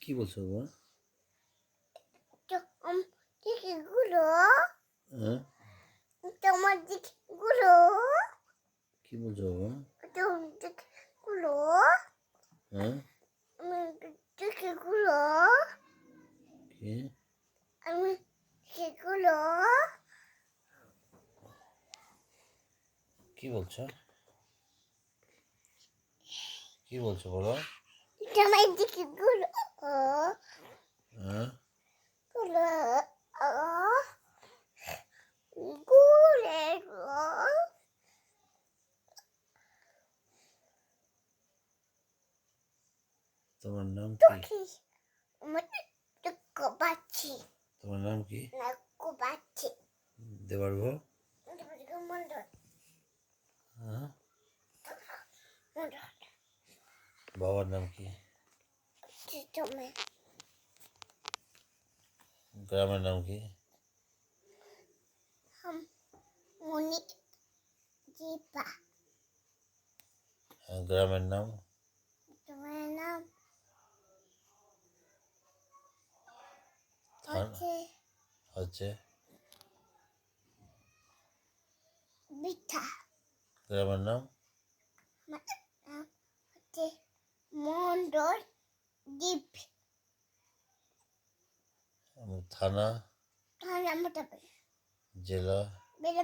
কি বলছো বাবা? দিকগুলো হ্যাঁ, তোমার দিকগুলো কি বলছো বাবা? তোমার দিকগুলো হ্যাঁ, আমি দিকগুলো কি আমি সেগুলো কি বলছো? কি বলছো বলো? তোমার দিকগুলো হ্যাঁ, গুলো গুলো তোমার নাম কি? তোকে আমার দুঃখ পাচ্ছি তোমার নাম কি? দুঃখ পাচ্ছি দেবার্ঘ? মন্ডল হ্যাঁ, মন্ডল বাবার নাম কি? তুমি গ্রামের নাম কি? মনি দীপা গ্রামের নাম? তোমার নাম থানা হচ্ছে হচ্ছে বিঠা গ্রামের নাম? আমার নাম হচ্ছে মন্ডল দ্বীপ থানা, তাহলে আমরা জেলা, বেড়ে